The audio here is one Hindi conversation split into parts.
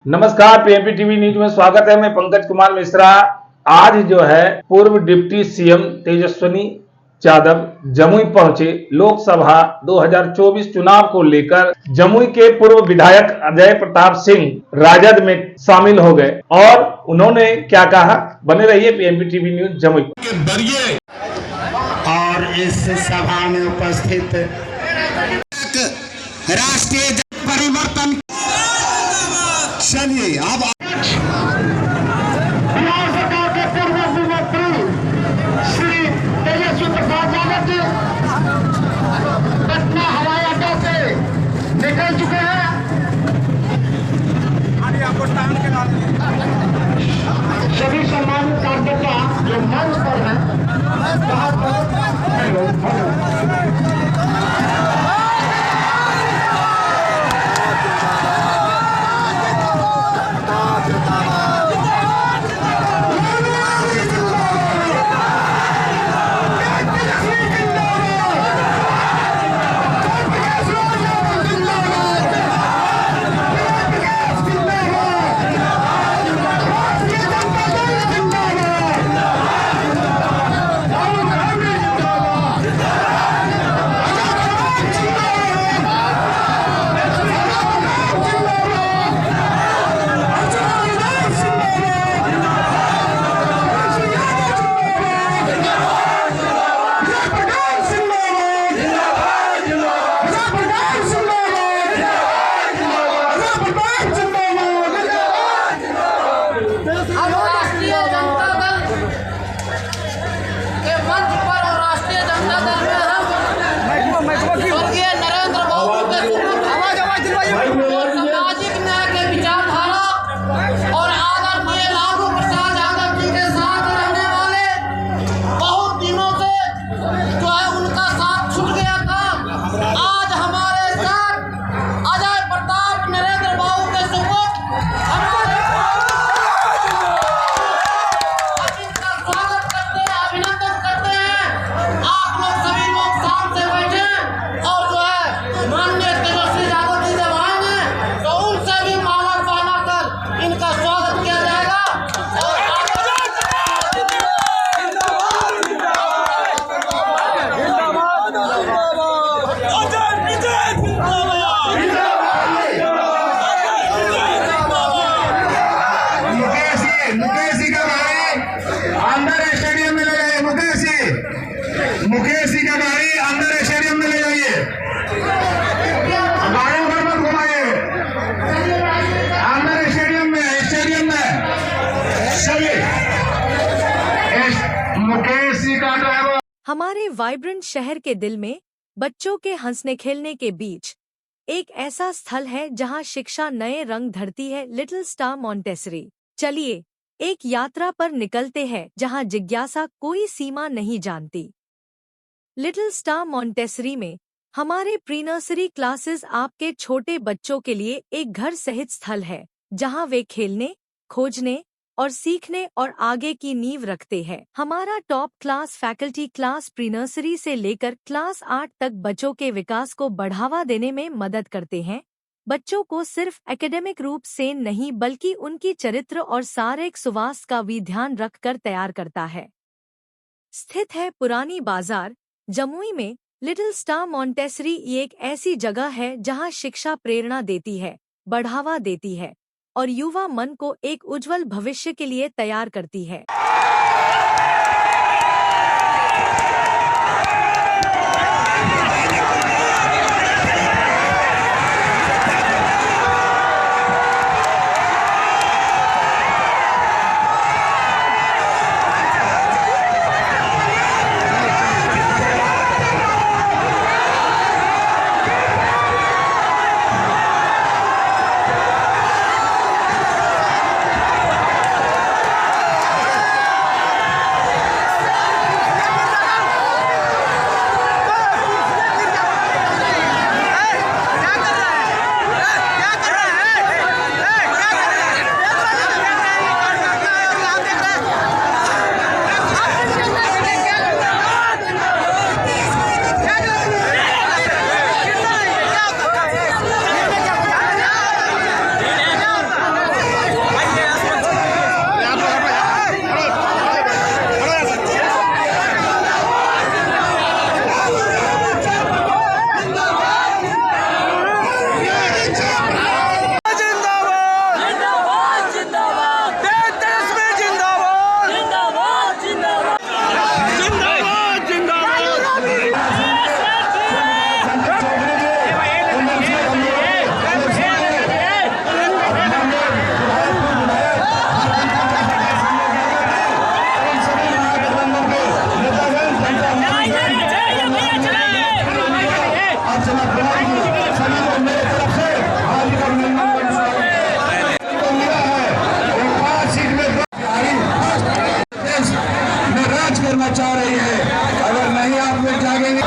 नमस्कार, पीएमपी टीवी न्यूज में स्वागत है। मैं पंकज कुमार मिश्रा। आज जो है पूर्व डिप्टी सीएम तेजस्विनी यादव जमुई पहुंचे। लोकसभा 2024 चुनाव को लेकर जमुई के पूर्व विधायक अजय प्रताप सिंह राजद में शामिल हो गए और उन्होंने क्या कहा, बने रहिए पीएमपी टीवी न्यूज जमुई के। और इस सभा में उपस्थित राष्ट्रीय परिवर्तन, चलिए अब बिहार सरकार के पूर्व मुख्यमंत्री श्री तेजस्वी प्रसाद यादव जी पटना हवाई अड्डा से निकल चुके हैं। सभी सम्मानित कार्यकर्ता जो मंच पर हैं, मुकेश जी का गाड़ी अंदर स्टेडियम में ले जाइए, गाड़ियों पर मत घुमाइए, अंदर स्टेडियम में सभी मुकेश जी का ड्राइवर। हमारे वाइब्रेंट शहर के दिल में बच्चों के हंसने खेलने के बीच एक ऐसा स्थल है जहां शिक्षा नए रंग धरती है, लिटिल स्टार मॉन्टेसरी। चलिए एक यात्रा पर निकलते हैं जहां जिज्ञासा कोई सीमा नहीं जानती। लिटिल स्टार मॉन्टेसरी में हमारे प्री नर्सरी क्लासेस आपके छोटे बच्चों के लिए एक घर सहित स्थल है जहां वे खेलने, खोजने और सीखने और आगे की नींव रखते हैं। हमारा top class faculty class pre nursery से लेकर क्लास 8 तक बच्चों के विकास को बढ़ावा देने में मदद करते हैं। बच्चों को सिर्फ एकेडमिक रूप से नहीं बल्कि उनकी चरित्र और शारीरिक स्वास्थ्य का भी ध्यान रखकर तैयार करता है। स्थित है पुरानी बाजार जमुई में, लिटिल स्टार मॉन्टेसरी एक ऐसी जगह है जहां शिक्षा प्रेरणा देती है, बढ़ावा देती है और युवा मन को एक उज्जवल भविष्य के लिए तैयार करती है। मचा रही है। अगर नहीं आप लोग जागेंगे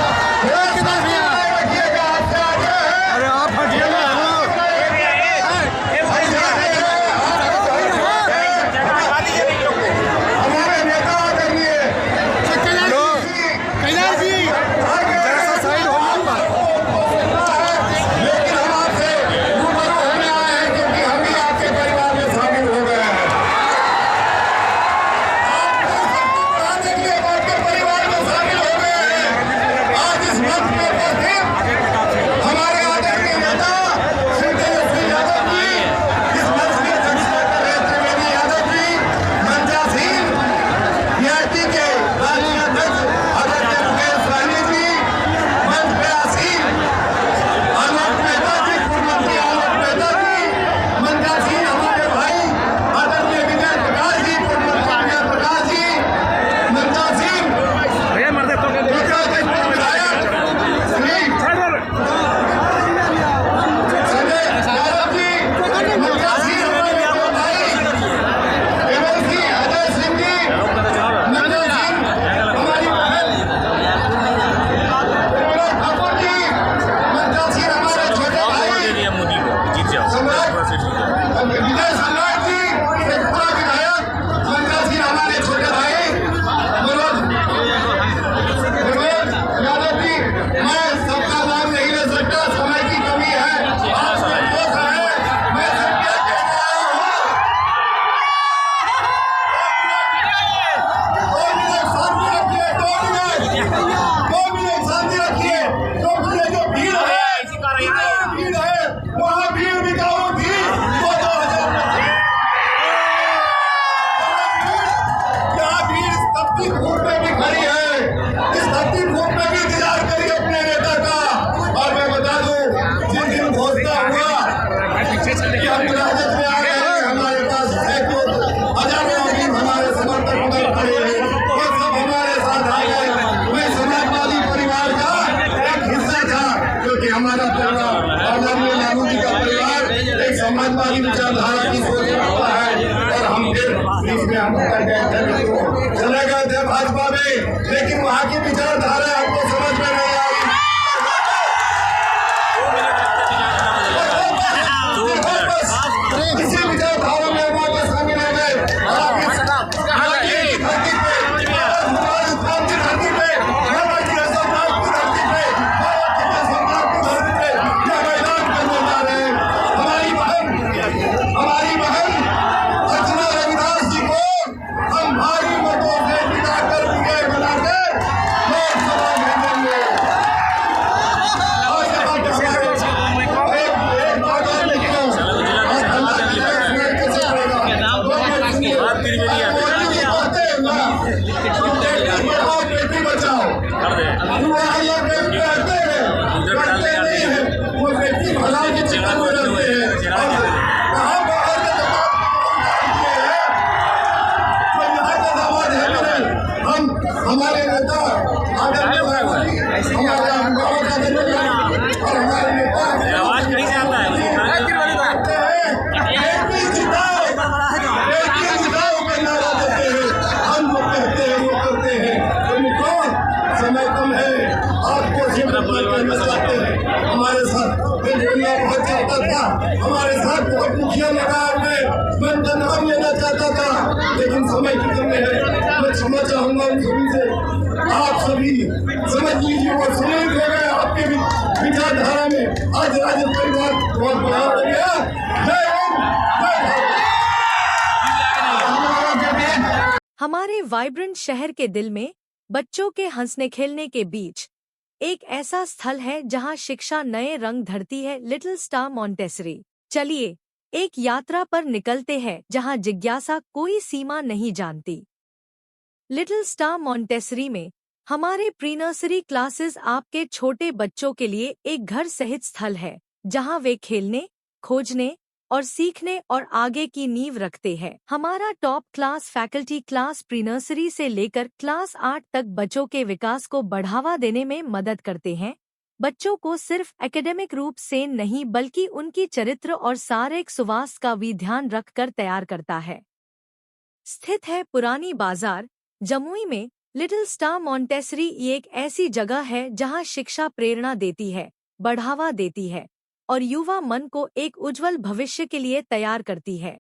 समाजवादी विचारधारा की सोच रखता है और हम फिर बीच में हम चले गए थे भाजपा में, लेकिन वहाँ की विचारधारा हमको समझ में नहीं आई। इसी विचारधारा में वहाँ के शामिल हो गए। हमारी बहन अर्चना रविदास जी को हम भारी मतों से जिताकर विजय बना के लोकसभा भेजेंगे। और यहाँ के हमारे एक बात और लिखो, और अल्लाह की तरफ कैसे करेगा। मोदी जी कहते हैं ना, बेटी पढ़ाओ बेटी बचाओ, वो लोग बेटी कहते हैं, करते नहीं है, वो बेटी भला के चक्कर में रहते हैं। हमारे नेता आदरणीय हमारे अभिभावक आदरणीय और हमारे नेता बेटी जिताओ का नारा देते हैं। हम वो कहते हैं वो करते हैं। तुम कौन, समय कम है, आपको करना चाहते हैं। हमारे साथ दुनिया बहुत चाहता था, हमारे साथ बहुत मुखिया लगाव में मैं नाम लेना चाहता था, लेकिन समय की कमी है। मैं क्षमा चाहूंगा उन सभी से। आप सभी समझ लीजिए वो सुनील हो गए आपके विचारधारा में। आज राज्य परिवार बहुत बड़ा हो गया। जय हिंद, जय भारत। हमारे वाइब्रेंट शहर के दिल में बच्चों के हंसने खेलने के बीच एक ऐसा स्थल है जहां शिक्षा नए रंग धरती है, लिटिल स्टार मॉन्टेसरी। चलिए एक यात्रा पर निकलते हैं जहां जिज्ञासा कोई सीमा नहीं जानती। लिटिल स्टार मॉन्टेसरी में हमारे प्री नर्सरी क्लासेस आपके छोटे बच्चों के लिए एक घर सहित स्थल है जहां वे खेलने, खोजने और सीखने और आगे की नींव रखते हैं। हमारा top class faculty class pre nursery से लेकर क्लास 8 तक बच्चों के विकास को बढ़ावा देने में मदद करते हैं। बच्चों को सिर्फ एकेडमिक रूप से नहीं बल्कि उनकी चरित्र और शारीरिक सुवास का भी ध्यान रखकर तैयार करता है। स्थित है पुरानी बाजार, जमुई में लिटिल स्टार मॉन्टेसरी ये एक ऐसी जगह है जहां शिक्षा प्रेरणा देती है, बढ़ावा देती है और युवा मन को एक उज्जवल भविष्य के लिए तैयार करती है।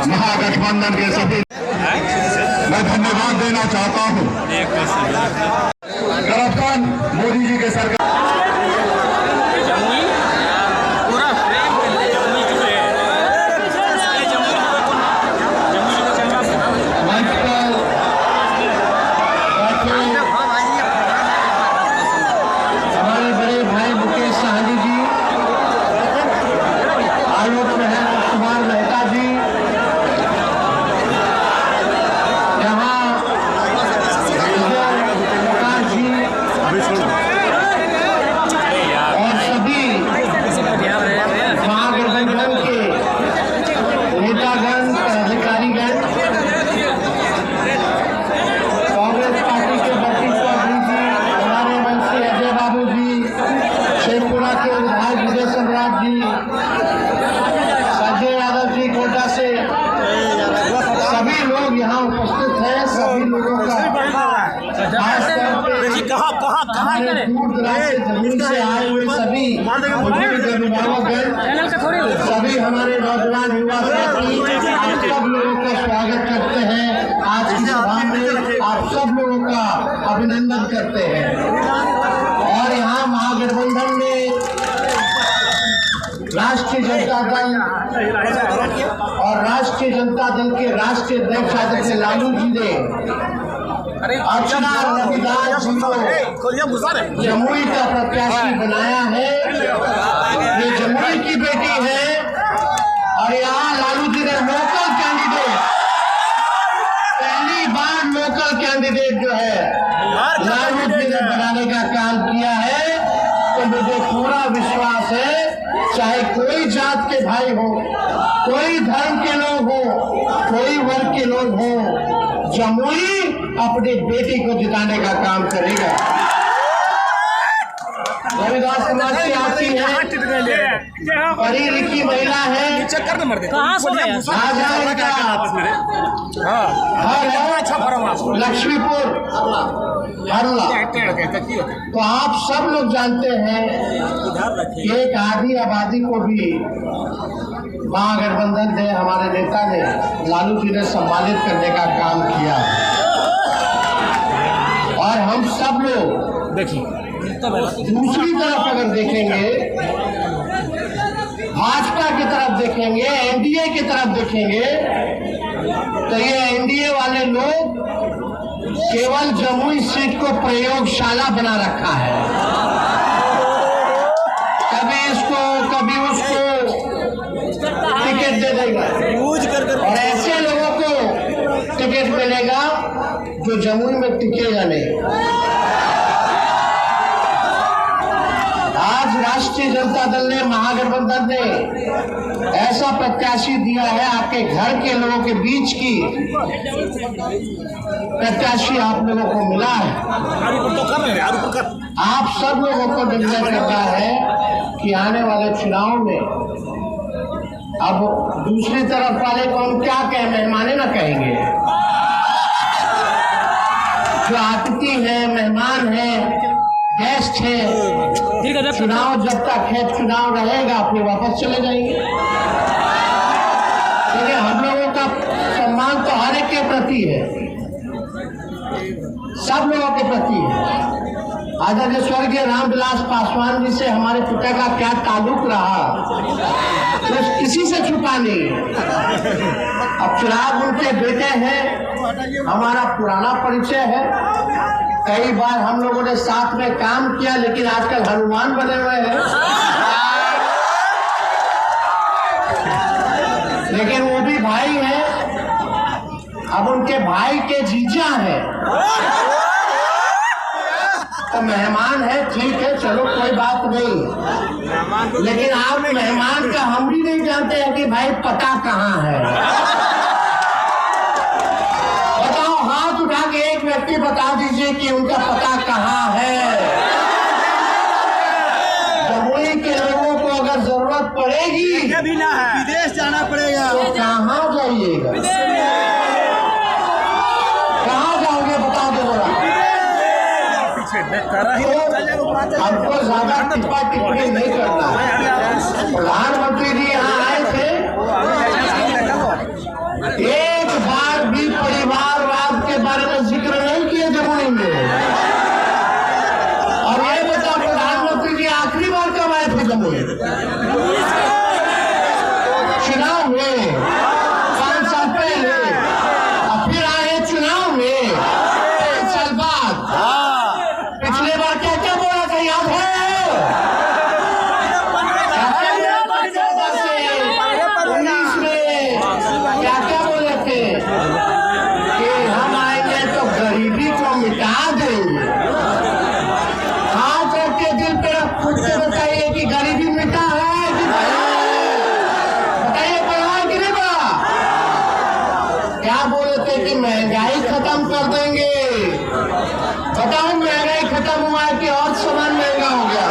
महागठबंधन के सभी मैं धन्यवाद देना चाहता हूँ। करप्शन मोदी जी के सरकार हमारे बड़े भाई मुकेश सहनी जी, आलोक कुमार मेहता जी, यहाँ प्रकाश जी और सभी महागठबंधन के नेतागण, अधिकारीगण, कांग्रेस पार्टी के बत्तीस चौधरी जी, हमारे मंत्री अजय बाबू जी, शेखपुरा के विधायक विजय सम्राट जी, संजय यादव जी कोटा से, सभी लोग यहाँ उपस्थित हैं। सभी लोगों का खास तौर पे हमारे दूर दराज से जमीन से आए हुए सभी अभिभावकगण, सभी हमारे नौजवान युवा साथी, आप सब लोगों का स्वागत करते हैं। आज की सभा में आप सब लोगों का अभिनंदन करते हैं। और यहाँ महागठबंधन में राष्ट्रीय जनता दल और राष्ट्रीय जनता दल के राष्ट्रीय अध्यक्ष आदरणीय लालू जी ने अर्चना रविदास जी को जमुई का प्रत्याशी बनाया है। ये जमुई की बेटी है और यहाँ लालू जी ने लोकल कैंडिडेट, पहली बार लोकल कैंडिडेट जो है लालू जी ने बनाने का काम किया है। तो मुझे पूरा विश्वास है, चाहे कोई जात के भाई हो, कोई धर्म के लोग हो, कोई वर्ग के लोग हो, जमुई अपनी बेटी को जिताने का काम करेगा। रविदास समाज की आती है, पढ़ी लिखी महिला है, लक्ष्मीपुर हरला। तो आप सब लोग जानते हैं कि एक आधी आबादी को भी महागठबंधन ने, हमारे नेता ने, लालू जी ने सम्मानित करने का काम किया। और हम सब लोग देखिए, दूसरी तरफ अगर देखेंगे, भाजपा की तरफ देखेंगे, एनडीए की तरफ देखेंगे, तो ये एनडीए वाले लोग केवल जमुई सीट को प्रयोगशाला बना रखा है। कभी इसको कभी उसको टिकट दे देगा और ऐसे लोगों को टिकट मिलेगा जो जमुई में टिकेगा नहीं। आज राष्ट्रीय जनता दल ने, महागठबंधन ने ऐसा प्रत्याशी दिया है, आपके घर के लोगों के बीच की प्रत्याशी आप लोगों को मिला है। आप सब लोगों को निर्णय करना है कि आने वाले चुनाव में, अब दूसरी तरफ वाले को हम क्या कहें, मेहमाने ना कहेंगे, जो अतिथि है, मेहमान है, गेस्ट है, चुनाव जब तक है, चुनाव रहेगा, फिर वापस चले जाएंगे। देखिए, हम लोगों का सम्मान तो हर एक के प्रति है, सब लोगों के प्रति है। आदरणीय स्वर्गीय रामविलास पासवान जी से हमारे पिता का क्या ताल्लुक रहा, तो किसी से छुपा नहीं है। अब चिराग उनके बेटे हैं, हमारा पुराना परिचय है, कई बार हम लोगों ने साथ में काम किया, लेकिन आजकल हनुमान बने हुए हैं। लेकिन वो भी भाई हैं, अब उनके भाई के जीजा हैं, तो मेहमान है, ठीक है, चलो कोई बात नहीं। लेकिन आप मेहमान का हम भी नहीं जानते हैं कि भाई पता कहाँ है। बताओ, हाथ उठा के एक व्यक्ति बता दीजिए कि उनका पता कहाँ है। जमुई के लोगों को अगर जरूरत पड़ेगी, विदेश जाना पड़ेगा, तो कहाँ जाइएगा, कहाँ जाओगे, बता दो जरा। हमको ज्यादा टिप्पा टिप्पणी नहीं करना। प्रधानमंत्री जी यहाँ आए थे, एक बार भी परिवारवाद के बारे में जिक्र नहीं किए जमुई में। और ये बताओ, प्रधानमंत्री जी आखिरी बार कब आए थे जमुई? चुनाव में 5 साल पहले, और फिर आए चुनाव में 5 साल बाद। पिछले बार क्या क्या बोला था, याद है? 19 में क्या क्या बोले थे कि हम आएंगे तो गरीबी को मिटा देंगे। हाथ रख के दिल पे खुद से बताइए कि गरीबी मिटा है कि बताइए, बढ़ा है कि नहीं बढ़ा? क्या बोले थे कि महंगाई खत्म कर देंगे। बताओ, महंगाई खत्म हुआ है कि और सामान महंगा हो गया?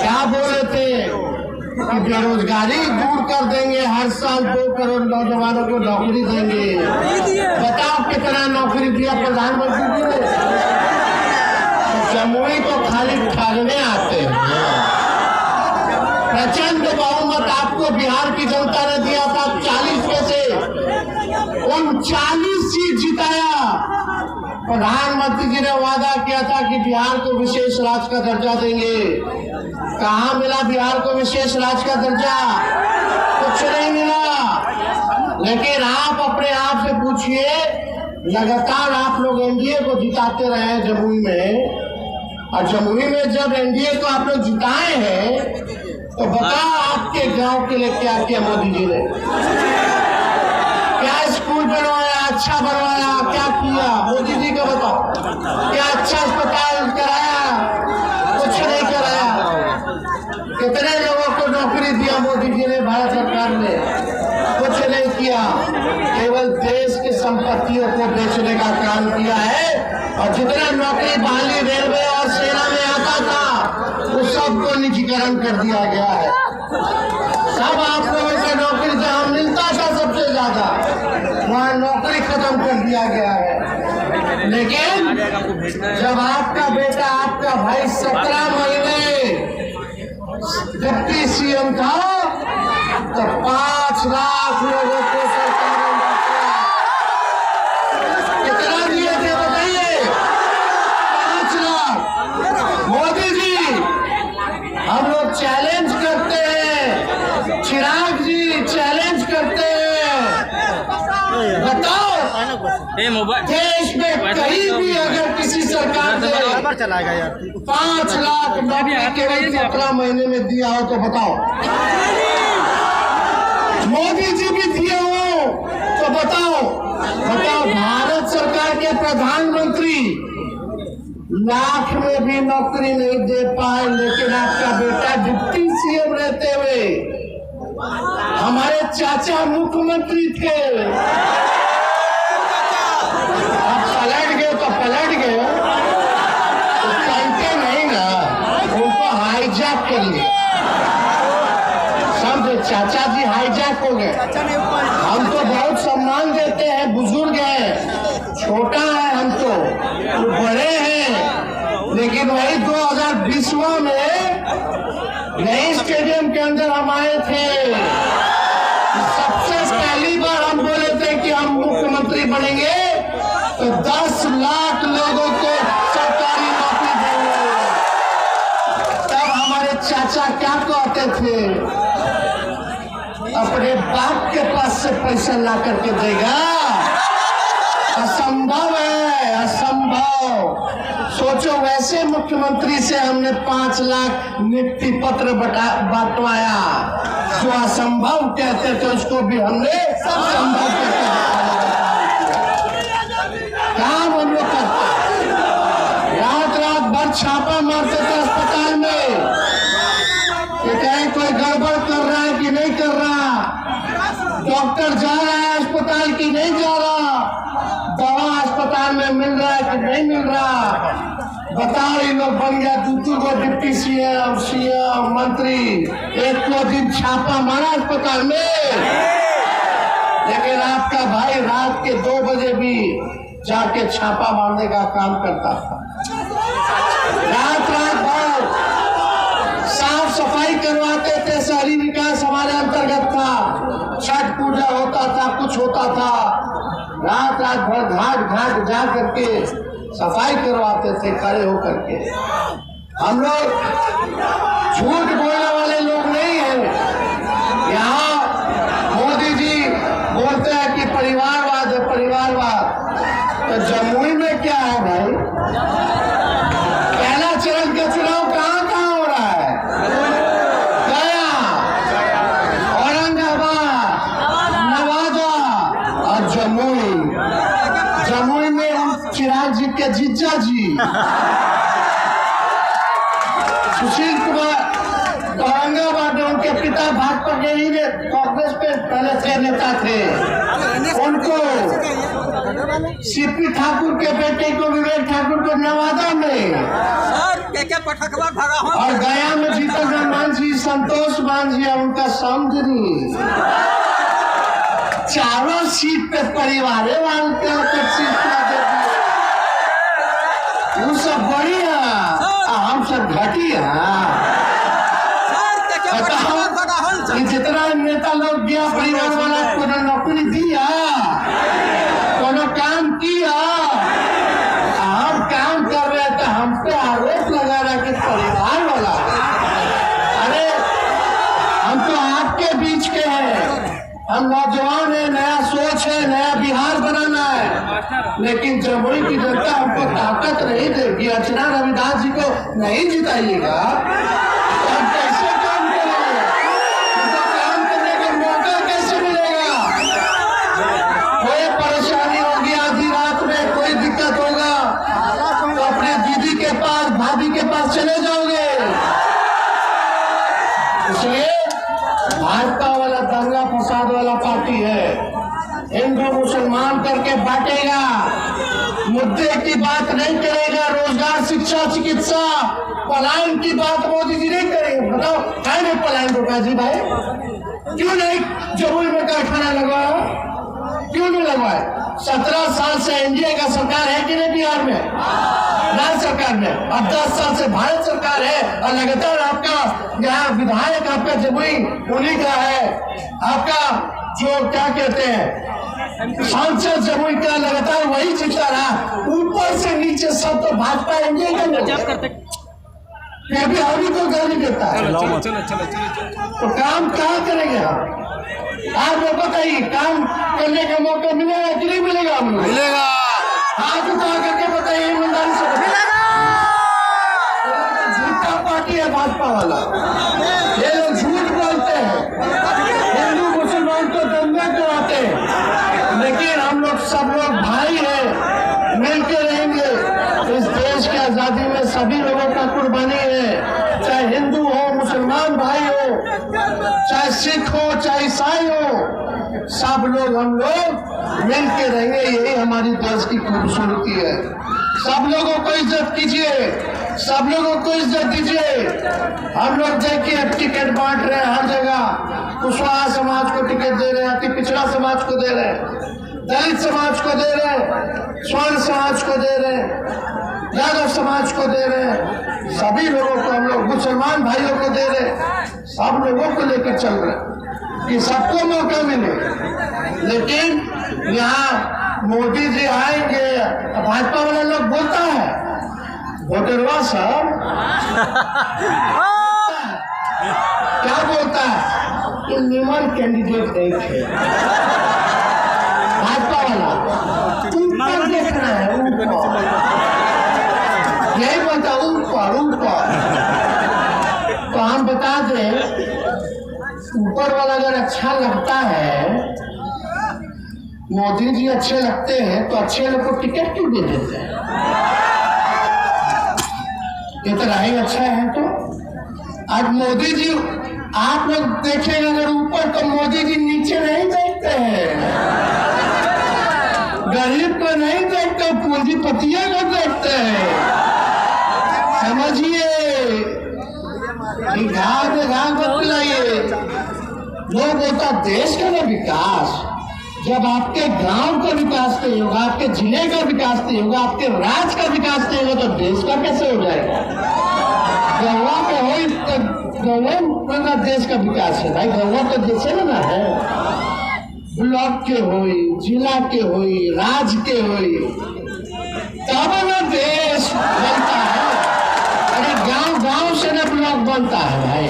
क्या बोले थे कि बेरोजगारी दूर कर देंगे, हर साल 2 करोड़ नौजवानों को नौकरी देंगे। बताओ, कितना नौकरी दिया प्रधानमंत्री जी ने? जमुई तो खाली ठगने आते हैं। प्रचंड बहुमत आपको बिहार की जनता ने दिया था, 40 में से 39 सीट जिताया। प्रधानमंत्री जी ने वादा किया था कि बिहार को विशेष राज्य का दर्जा देंगे। कहाँ मिला बिहार को विशेष राज्य का दर्जा? कुछ नहीं मिला। लेकिन आप अपने आप से पूछिए, लगातार आप लोग एनडीए को जिताते रहे हैं जमुई में, और जमुई में जब एनडीए को आप लोग जिताए हैं तो बताओ आपके गांव के लिए क्या किया मोदी जी ने? क्या स्कूल बनवाया, अच्छा बनवाया, क्या किया मोदी जी का बताओ? क्या अच्छा अस्पताल कराया? कुछ नहीं कराया। कितने लोगों को नौकरी दिया मोदी जी ने, भारत सरकार ने? कुछ नहीं किया। केवल देश की संपत्तियों को बेचने का काम किया है, और जितना नौकरी बहाली रेलवे और सेना में आता था उस सबको निजीकरण कर दिया गया है। सब आप लोगों को नौकरी जहाँ मिलता था सबसे ज्यादा, वहाँ नौकरी खत्म कर दिया गया है। लेकिन जब आपका बेटा, आपका भाई 17 महीने डिप्टी सीएम था तो 5 लाख लोगों को सरकार ने कितना दिए थे बताइए? 5 लाख। मोदी जी, हम लोग चैलेंज करते हैं, चिराग जी चैलेंज करते हैं, बताओ देश में कहीं भी अगर किसी सरकार ने 5 लाख नौकरी केवल 17 महीने में दिया हो तो बताओ? मोदी जी भी दिए हो तो बताओ? भारत सरकार के प्रधानमंत्री लाख में भी नौकरी नहीं दे पाए, लेकिन आपका बेटा डिप्टी सीएम रहते हुए, हमारे चाचा मुख्यमंत्री थे, आप पलट गए तो पलट गए, तो चलते नहीं ना, उनको हाईजैक कर लिया। समझे? चाचा जी हाईजैक हो गए। हम तो बहुत सम्मान देते हैं, बुजुर्ग हैं, छोटा है हम तो, बड़े हैं, लेकिन वही 2020 में नई स्टेडियम के अंदर हम आए थे, सबसे पहली बार हम बोले थे कि हम मुख्यमंत्री बनेंगे तो 10 लाख लोगों को सरकारी नौकरी देंगे। तब हमारे चाचा क्या कहते थे? अपने बाप के पास से पैसा ला करके देगा? असंभव है, असंभव। सोचो, वैसे मुख्यमंत्री से हमने 5 लाख नियुक्ति पत्र बंटवाया, जो असंभव कहते थे उसको भी हमने संभव करके काम हम लोग करते। रात भर छापा मारते थे अस्पताल में कि कहीं कोई गड़बड़ कर रहा है कि नहीं कर रहा, डॉक्टर जा रहा है अस्पताल की नहीं जा रहा, दवा अस्पताल में मिल रहा है कि नहीं मिल रहा। बताओ, ये लोग बन गया 2 को डिप्टी सीएम, मंत्री, एक को दिन छापा मारा अस्पताल में। लेकिन आपका भाई रात के 2 बजे भी जाके छापा मारने का काम करता था। रात भर साफ सफाई करवाते थे, शहरी विकास हमारे अंतर्गत था, छठ पूजा होता था, कुछ होता था, रात भर घाट जा करके सफाई करवाते थे खड़े होकर के। हम लोग झूठ बोलने वाले लोग नहीं हैं। यहाँ मोदी जी बोलते हैं कि परिवारवाद है, परिवारवाद, तो जमुई में क्या है भाई? पहला चरण का चुनाव कहाँ हो रहा है? गया, औरंगाबाद, नवादा और जमुई में चिराग जी के जीजा जी सुशील कुमार औरंगाबाद में, उनके पिता भाजपा के ही कांग्रेस पे पहले से नेता थे, उनको सीपी ठाकुर के बेटे को, विवेक ठाकुर को नवादा में, और गया में जीतन राम मांझी, संतोष मांझी और उनका समझनी, चारों सीट पे परिवार वाले सीट वो सब बढ़िया। किया? बताओ, ये जितना नेता लोग गया परिवार वाला को नौकरी दिया, कोनो काम किया? हम काम कर रहे हैं तो हम पे आरोप लगा रहा कि परिवार वाला। अरे हम तो आपके बीच के हैं, हम नौजवान है, नया सोच है, नया बिहार बनाना है, लेकिन जमुई की जनता हमको ताकत नहीं देगी। अर्चना रविदास जी को नहीं जिताइएगा तो हम कैसे काम करेंगे? हमको काम करने का मौका कैसे मिलेगा? कोई परेशानी होगी, आधी रात में कोई दिक्कत होगा तो अपने दीदी के पास, भाभी के पास चले जाओगे। इसलिए भाजपा वाला दंगा फसाद वाला पार्टी है, हिंदू मुसलमान करके बांटेगा, मुद्दे की बात नहीं करेगा, रोजगार, शिक्षा, चिकित्सा, पलायन की बात मोदी जी नहीं करेंगे। बताओ है नहीं पलायन रोका जी भाई? क्यों नहीं जमुई में कारखाना लगवाया? क्यों नहीं लगवाया? 17 साल से एनडीए का सरकार है कि नहीं बिहार में? राज्य सरकार में, अब 10 साल से भारत सरकार है और लगातार आपका यहाँ विधायक आपका जमुई उन्हीं का है, आपका जो क्या कहते हैं सांसद जमुई का लगातार वही जीता रहा, ऊपर से नीचे सब तो भाजपा एनडीए का लोग। फिर भी अभी तो गाली देता है, तो काम कहाँ करेंगे हम? आप लोग बताइए, काम करने का मौका मिलेगा कि नहीं मिलेगा? हम लोग मिलेगा। हाथ उठा करके बताइए ईमानदारी से। झूठा पार्टी है भाजपा वाला, ये लोग झूठ बोलते हैं, हिंदू मुसलमान को दंगा कराते हैं, लेकिन हम लोग सब लोग भाई हैं, मिलकर रहेंगे। इस देश की आजादी में सभी लोगों का कुर्बानी है, चाहे हिंदू हो, मुसलमान भाई हो, चाहे सिख हो, चाहे ईसाई हो, सब लोग हम लोग मिल के रहेंगे। यही हमारी देश की खूबसूरती है। सब लोगों को इज्जत कीजिए, सब लोगों को इज्जत दीजिए। हम लोग देखिए टिकट बांट रहे हैं हर जगह, कुशवाहा समाज को टिकट दे रहे हैं, अति पिछड़ा समाज को दे रहे हैं, दलित समाज को दे रहे हैं, स्वर्ण समाज को दे रहे हैं, यादव समाज को दे रहे हैं, सभी लोगों को हम लोग, मुसलमान भाइयों को दे रहे हैं, सब लोगों को लेकर चल रहे हैं कि सबको मौका मिले। लेकिन यहाँ मोदी जी आएंगे, भाजपा वाला लोग बोलता है वोटरवा सब क्या बोलता है कि निमन कैंडिडेट नहीं थे। भाजपा वाला ऊपर देखना है, ऊपर यही बोलता, ऊपर ऊपर। तो हम बता दें, ऊपर वाला अगर अच्छा लगता है, मोदी जी अच्छे लगते हैं, तो अच्छे लोग को टिकट क्यों दे देते हैं? इतना ही अच्छा है तो आज मोदी जी, आप लोग देखेंगे अगर ऊपर, तो मोदी जी नीचे नहीं देखते हैं, गरीब को नहीं देखते, पूंजीपतियों को देखते हैं। समझिए, घाव में घाव मत पिलाइए। लोग बोलता देश का ना विकास, जब आपके गांव का विकास नहीं होगा, आपके जिले का विकास नहीं होगा, आपके राज्य का विकास नहीं होगा, तो देश का कैसे हो जाएगा? गौवा पे हो तो गौवा देश का विकास है भाई, गौवा तो जैसे ना है, ब्लॉक के होई, जिला के होई, राज्य के होई, तब ना देश बनता है। अरे गांव से ना ब्लॉक बनता है भाई,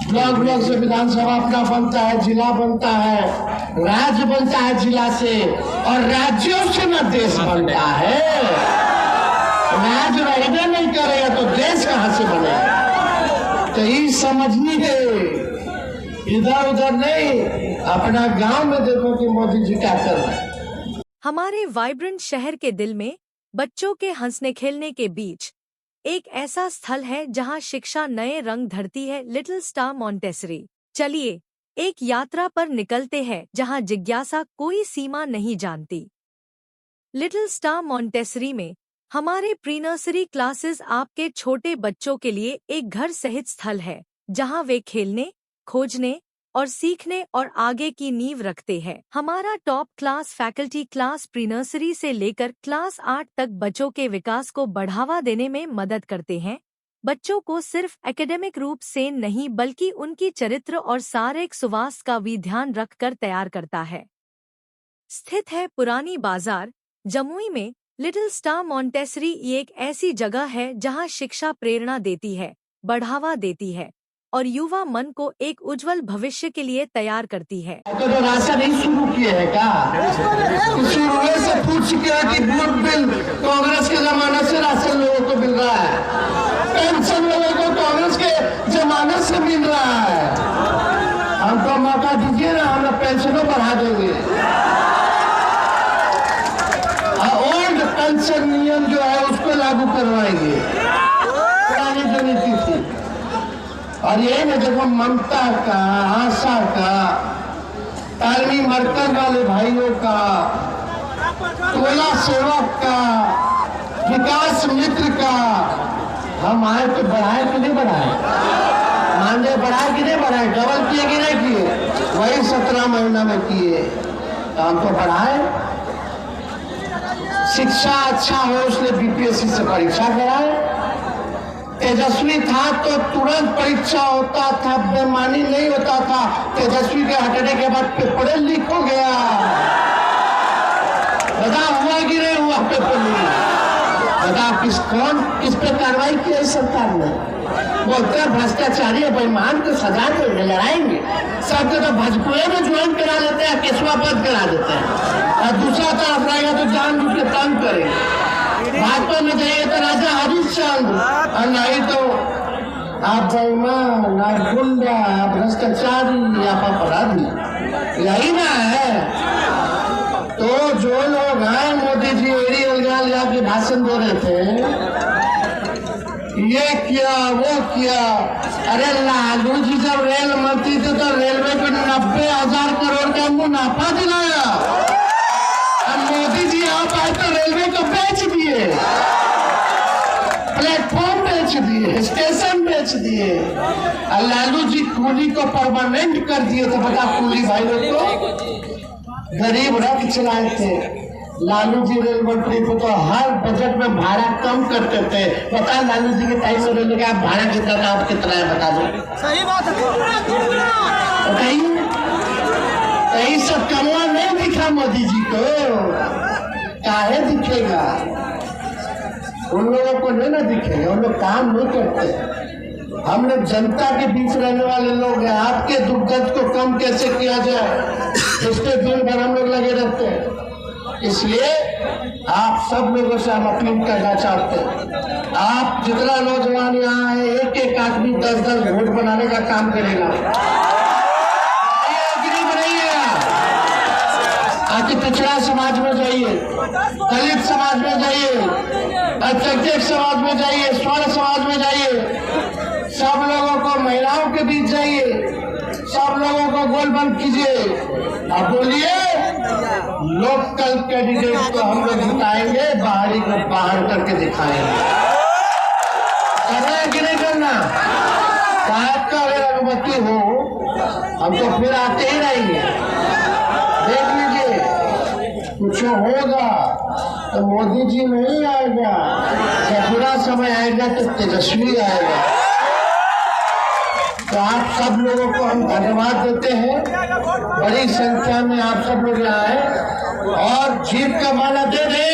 ब्लॉक से विधानसभा अपना बनता है, जिला बनता है, राज्य बनता है जिला से, और राज्यों से ना देश बनता है। राज्य रहने नहीं करेगा तो देश कहां से बनेगा? तो ये समझनी है, इधर उधर नहीं, अपना गांव में देखो कि मोदी जी क्या कर रहे हैं। हमारे वाइब्रेंट शहर के दिल में बच्चों के हंसने खेलने के बीच एक ऐसा स्थल है जहां शिक्षा नए रंग धरती है, लिटिल स्टार मॉन्टेसरी। चलिए एक यात्रा पर निकलते हैं जहां जिज्ञासा कोई सीमा नहीं जानती। लिटिल स्टार मॉन्टेसरी में हमारे प्री नर्सरी क्लासेस आपके छोटे बच्चों के लिए एक घर सहित स्थल है जहां वे खेलने, खोजने और सीखने और आगे की नींव रखते हैं। हमारा top class faculty class pre nursery से लेकर क्लास 8 तक बच्चों के विकास को बढ़ावा देने में मदद करते हैं, बच्चों को सिर्फ एकेडमिक रूप से नहीं बल्कि उनकी चरित्र और शारीरिक सुवास का भी ध्यान रखकर तैयार करता है। स्थित है पुरानी बाजार, जमुई में, लिटिल स्टार मॉन्टेसरी एक ऐसी जगह है जहां शिक्षा प्रेरणा देती है, बढ़ावा देती है और युवा मन को एक उज्जवल भविष्य के लिए तैयार करती है। तो राशन नहीं शुरू किए है क्या? शुरू से पूछ चुके हैं कि वोट बिल कांग्रेस के जमाने से राशन लोगों को मिल रहा है, पेंशन लोगों को कांग्रेस के जमाने से मिल रहा है। हमको मौका दीजिए ना, हम पेंशनों बढ़ा देंगे। ओल्ड पेंशन नियम जो है उसको लागू करवाएंगे, पुरानी जो नीति थी। और ये न देखो ममता का, आशा का, तालमी मरकज वाले भाइयों का, टोला सेवक का, विकास मित्र का, हम आए तो बढ़ाए कि नहीं बढ़ाए? मानदेय बढ़ाए कि नहीं बढ़ाए? डबल किए कि नहीं किए? वही 17 महीना में किए, तो हम तो बढ़ाए। शिक्षा अच्छा हो इसलिए बीपीएससी से परीक्षा कराए। तेजस्वी था तो तुरंत परीक्षा होता था, बेमानी नहीं होता था। तेजस्वी के हटने के बाद पेपर लीक हो गया। बता हुआ कि नहीं हुआ पेपर लीक? बता किस पे कार्रवाई की है सरकार ने? बोलते हैं भ्रष्टाचारी बेईमान को सजा देंगे, लड़ाएंगे। सबके तो भजपुरे में ज्वाइन करा देते हैं, केसवा पद करा देते हैं, और दूसरा तरफ रहेगा तो जानबूझ के तंग करेंगे। भाजपा में जाइए तो राजा हरिश्चंद्र, और नहीं तो आप बेईमान, आप गुंडा, आप भ्रष्टाचारी, आप अपराधी, यही ना है। तो जो लोग आए, मोदी जी एड़ी अलगा लिया के भाषण दे रहे थे, ये किया वो किया। अरे लालू जी जब रेल मंत्री थे तो रेलवे को 90,000 करोड़ का मुनाफा दिलाया, और मोदी जी आप आए तो रेलवे को बेच दिए, प्लेटफॉर्म बेच दिए, स्टेशन बेच दिए। और लालू जी कूली को परमानेंट कर दिए थे। बता कूली भाई लोग को गरीब रख चलाए थे। लालू जी रेल मंत्री को तो हर बजट में भाड़ा कम करते थे। बता लालू जी के टाइम में रेलवे का भाड़ा कितना था, आप कितना है बता दो। सही बात है, बताइए। कहीं सब कमवा नहीं दिखा मोदी जी को, काहे दिखेगा? उन लोगों को नहीं ना दिखेगा, उन लोग काम नहीं करते। हम लोग जनता के बीच रहने वाले लोग हैं। आपके दुख दर्द को कम कैसे किया जाए, इसके दिन भर हम लोग लगे रहते हैं। इसलिए आप सब लोगों से हम अपील करना चाहते हैं, आप जितना नौजवान यहाँ है, एक एक आदमी 10-10 वोट बनाने का काम करेगा। आके पिछड़ा समाज में जाइए, दलित समाज में जाइए, अल्पसंख्यक समाज में जाइए, स्वर्ण समाज में जाइए, सब लोगों को, महिलाओं के बीच जाइए, सब लोगों को गोलबंद कीजिए। अब बोलिए लोकल कैंडिडेट को हम लोग जिताएंगे, बाहरी को बाहर करके दिखाएंगे। करना है कि नहीं करना? साहब का अगर अनुमति हो हम तो फिर आते ही रहेंगे। देख लीजिए, कुछ होगा तो मोदी जी नहीं आएगा, जब बुरा समय आएगा तो तेजस्वी आएगा। तो आप सब लोगों को हम धन्यवाद देते हैं। बड़ी संख्या में आप सब लोग आए और जीत का माला दे दें।